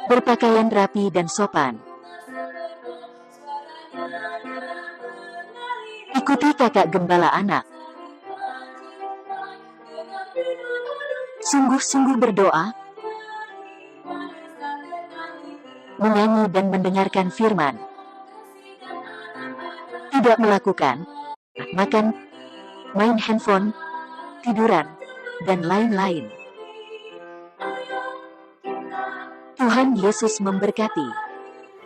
berpakaian rapi dan sopan. Ikuti kakak gembala anak. Sungguh-sungguh berdoa, menyanyi dan mendengarkan firman. Tidak melakukan, makan, main handphone, tiduran, dan lain-lain. Tuhan Yesus memberkati.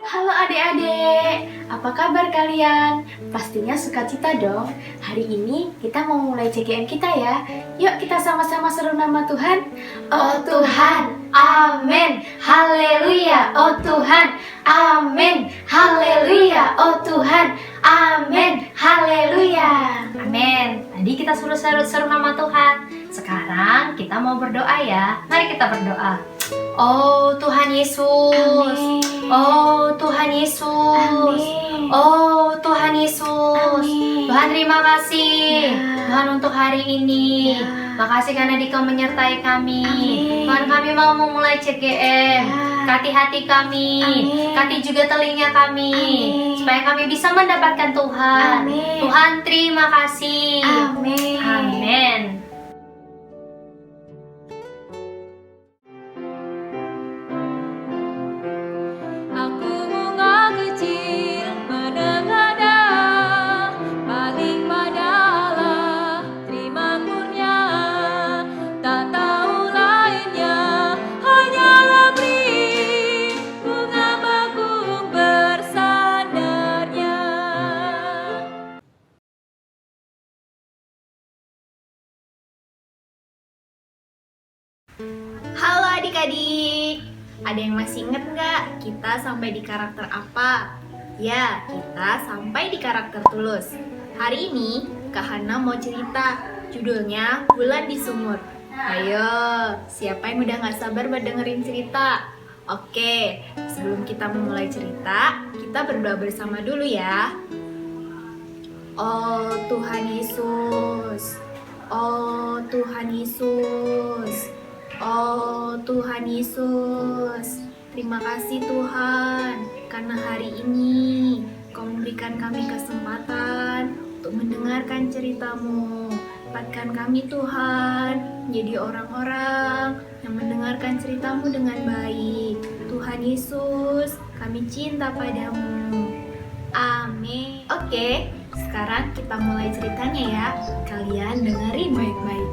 Halo adik-adik, apa kabar kalian? Pastinya sukacita dong. Hari ini kita mau mulai CGM kita ya. Yuk kita sama-sama seru nama Tuhan. Oh Tuhan, amin, haleluya. Oh Tuhan, amin, haleluya. Oh Tuhan, amin, haleluya. Amin. Tadi kita suruh seru nama Tuhan. Sekarang kita mau berdoa ya. Mari kita berdoa. Oh Tuhan Yesus. Amin. Oh Tuhan Yesus. Amin. Oh Tuhan Yesus. Amin. Tuhan terima kasih. Ya. Tuhan untuk hari ini. Ya. Makasih karena Dikau menyertai kami. Amin. Tuhan kami mau memulai CGM. Ya. Kati hati kami. Amin. Kati juga telinga kami. Amin. Supaya kami bisa mendapatkan Tuhan. Amin. Tuhan terima kasih. Amin. Amin. Aku bunga kecil menengadah, paling pada Allah terima kurnia, tak tahu lainnya hanyalah beri bunga bakung bersandarnya. Halo adik-adik, ada yang masih inget nggak kita sampai di karakter apa? Ya, kita sampai di karakter Tulus. Hari ini Kak Hana mau cerita, judulnya Bulan di Sumur. Ayo, siapa yang udah gak sabar buat dengerin cerita? Oke, sebelum kita memulai cerita, kita berdoa bersama dulu ya. Oh Tuhan Yesus, oh Tuhan Yesus, oh Tuhan Yesus, terima kasih Tuhan, karena hari ini Kau memberikan kami kesempatan untuk mendengarkan cerita-Mu. Dapatkan kami Tuhan, menjadi orang-orang yang mendengarkan cerita-Mu dengan baik. Tuhan Yesus, kami cinta padamu. Amin. Oke, sekarang kita mulai ceritanya ya. Kalian dengerin baik-baik.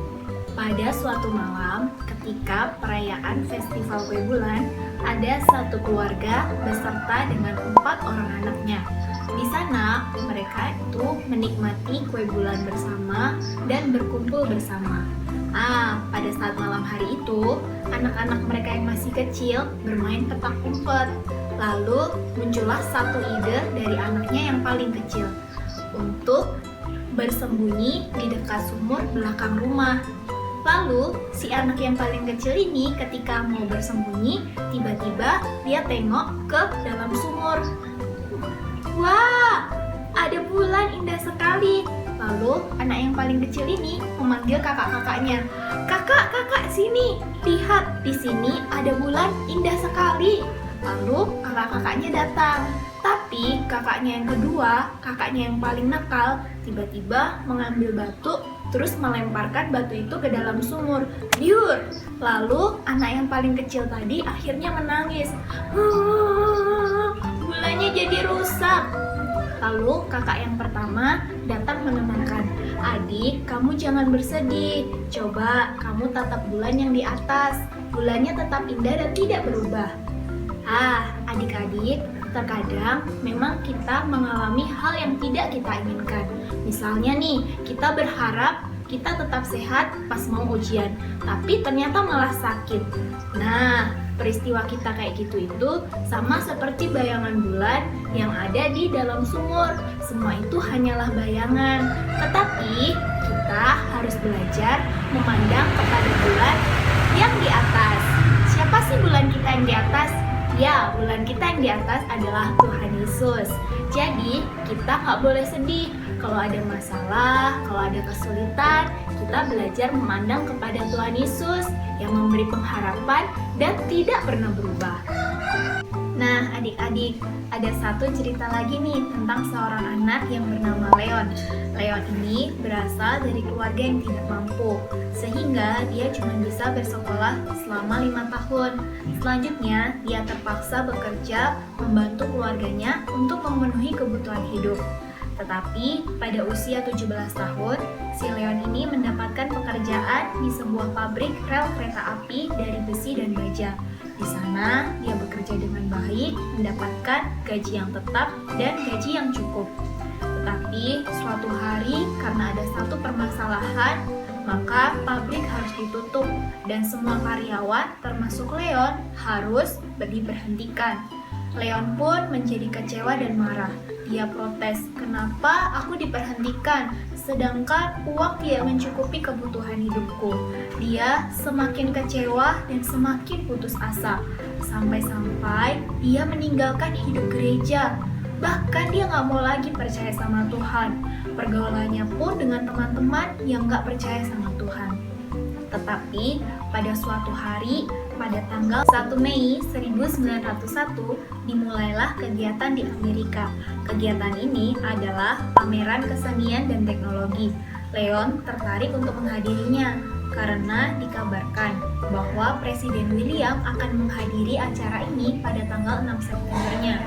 Pada suatu malam, ketika perayaan festival kue bulan, ada satu keluarga beserta dengan 4 orang anaknya. Di sana, mereka itu menikmati kue bulan bersama dan berkumpul bersama. Pada saat malam hari itu, anak-anak mereka yang masih kecil bermain petak umpet. Lalu muncullah satu ide dari anaknya yang paling kecil untuk bersembunyi di dekat sumur belakang rumah. Lalu si anak yang paling kecil ini ketika mau bersembunyi, tiba-tiba dia tengok ke dalam sumur. Wah, ada bulan indah sekali. Lalu anak yang paling kecil ini memanggil kakak-kakaknya. Kakak, sini. Lihat, di sini ada bulan indah sekali. Lalu kakak-kakaknya datang. Tapi kakaknya yang kedua, kakaknya yang paling nakal, tiba-tiba mengambil batu terus melemparkan batu itu ke dalam sumur. Biur. Lalu anak yang paling kecil tadi akhirnya menangis. Bulannya jadi rusak. Lalu kakak yang pertama datang menenangkan. Adik, kamu jangan bersedih. Coba kamu tatap bulan yang di atas. Bulannya tetap indah dan tidak berubah. Adik-adik, terkadang memang kita mengalami hal yang tidak kita inginkan. Misalnya nih, kita berharap kita tetap sehat pas mau ujian, tapi ternyata malah sakit. Nah, peristiwa kita kayak gitu itu sama seperti bayangan bulan yang ada di dalam sumur. Semua itu hanyalah bayangan, tetapi kita harus belajar memandang kepada bulan yang di atas. Siapa sih bulan kita yang di atas? Ya, bulan kita yang di atas adalah Tuhan Yesus. Jadi, kita nggak boleh sedih. Kalau ada masalah, kalau ada kesulitan, kita belajar memandang kepada Tuhan Yesus yang memberi pengharapan dan tidak pernah berubah. Adik-adik, ada satu cerita lagi nih tentang seorang anak yang bernama Leon. Leon ini berasal dari keluarga yang tidak mampu, sehingga dia cuma bisa bersekolah selama 5 tahun. Selanjutnya, dia terpaksa bekerja membantu keluarganya untuk memenuhi kebutuhan hidup. Tetapi pada usia 17 tahun, si Leon ini mendapatkan pekerjaan di sebuah pabrik rel kereta api dari besi dan baja. Di sana, dia bekerja dengan baik, mendapatkan gaji yang tetap dan gaji yang cukup. Tetapi suatu hari karena ada satu permasalahan, maka pabrik harus ditutup dan semua karyawan termasuk Leon harus diberhentikan. Leon pun menjadi kecewa dan marah. Dia protes, "Kenapa aku diberhentikan? Sedangkan uang tidak mencukupi kebutuhan hidupku." Dia semakin kecewa dan semakin putus asa. Sampai-sampai dia meninggalkan hidup gereja. Bahkan dia nggak mau lagi percaya sama Tuhan. Pergaulannya pun dengan teman-teman yang nggak percaya sama Tuhan. Tetapi pada suatu hari, pada tanggal 1 Mei 1901, dimulailah kegiatan di Amerika. Kegiatan ini adalah pameran kesenian dan teknologi. Leon tertarik untuk menghadirinya karena dikabarkan bahwa Presiden William akan menghadiri acara ini pada tanggal 6 Septembernya.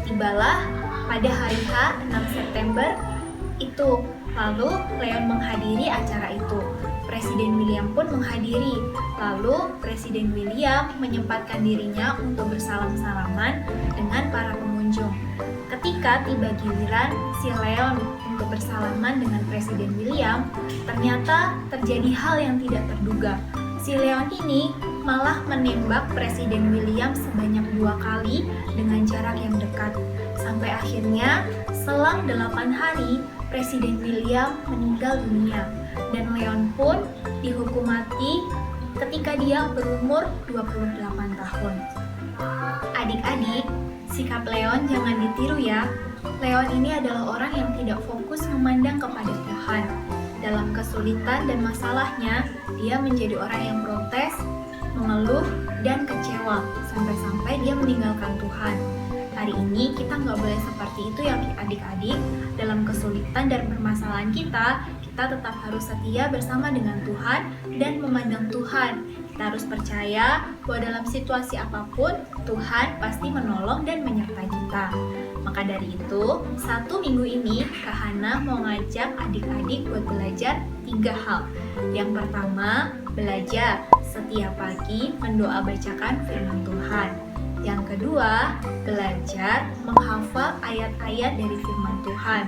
Tibalah pada hari H 6 September itu, lalu Leon menghadiri acara itu. Presiden William pun menghadiri. Lalu Presiden William menyempatkan dirinya untuk bersalam-salaman dengan para pengunjung. Ketika tiba giliran si Leon untuk bersalaman dengan Presiden William, ternyata terjadi hal yang tidak terduga. Si Leon ini malah menembak Presiden William sebanyak 2 kali dengan jarak yang dekat. Sampai akhirnya selang 8 hari Presiden William meninggal dunia. Dan Leon pun dihukum mati ketika dia berumur 28 tahun. Adik-adik, sikap Leon jangan ditiru ya. Leon ini adalah orang yang tidak fokus memandang kepada Tuhan. Dalam kesulitan dan masalahnya, dia menjadi orang yang protes, mengeluh, dan kecewa sampai-sampai dia meninggalkan Tuhan. Hari ini kita nggak boleh seperti itu ya adik-adik. Dalam kesulitan dan permasalahan kita tetap harus setia bersama dengan Tuhan dan memandang Tuhan. Kita harus percaya bahwa dalam situasi apapun, Tuhan pasti menolong dan menyertai kita. Maka dari itu, 1 minggu ini Kak Hana mau ngajak adik-adik buat belajar 3 hal. Yang pertama, belajar setiap pagi mendoa bacakan firman Tuhan. Yang kedua, belajar menghafal ayat-ayat dari firman Tuhan.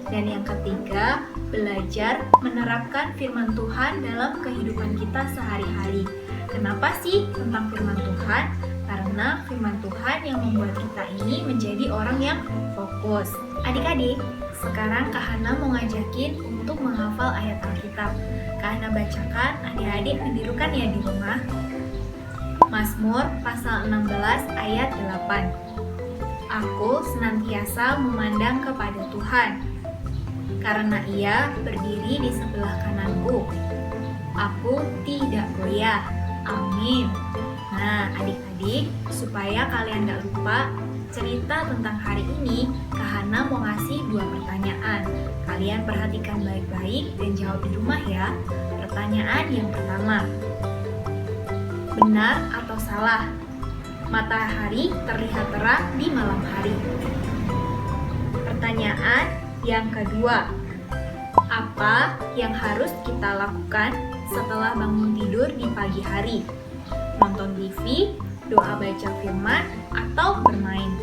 Dan yang ketiga, belajar menerapkan firman Tuhan dalam kehidupan kita sehari-hari. Kenapa sih tentang firman Tuhan? Karena firman Tuhan yang membuat kita ini menjadi orang yang fokus. Adik-adik, sekarang Kak Hana mau ngajakin untuk menghafal ayat Alkitab. Kak Hana bacakan, adik-adik menirukan ya di rumah. Mazmur pasal 16 ayat 8. Aku senantiasa memandang kepada Tuhan, karena Ia berdiri di sebelah kananku. Aku tidak goyah. Amin. Nah, adik-adik, supaya kalian gak lupa cerita tentang hari ini, Kak Hana mau ngasih 2 pertanyaan. Kalian perhatikan baik-baik dan jawab di rumah ya. Pertanyaan yang pertama, benar atau salah? Matahari terlihat terang di malam hari. Pertanyaan yang kedua, apa yang harus kita lakukan setelah bangun tidur di pagi hari? Nonton TV, doa baca firman, atau bermain?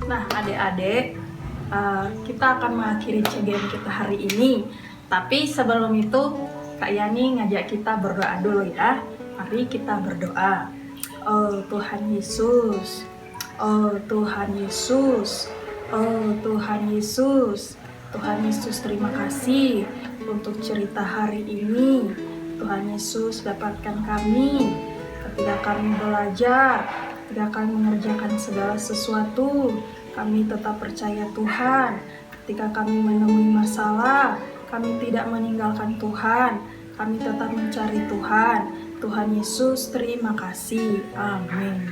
Nah, adik-adik, kita akan mengakhiri CGM kita hari ini. Tapi sebelum itu, Kak Yani ngajak kita berdoa dulu ya. Mari kita berdoa. Oh Tuhan Yesus, oh Tuhan Yesus, oh Tuhan Yesus. Tuhan Yesus, terima kasih untuk cerita hari ini. Tuhan Yesus, dapatkan kami ketika kami belajar, ketika kami mengerjakan segala sesuatu, kami tetap percaya Tuhan. Ketika kami menemui masalah, kami tidak meninggalkan Tuhan, kami tetap mencari Tuhan. Tuhan Yesus, terima kasih. Amin.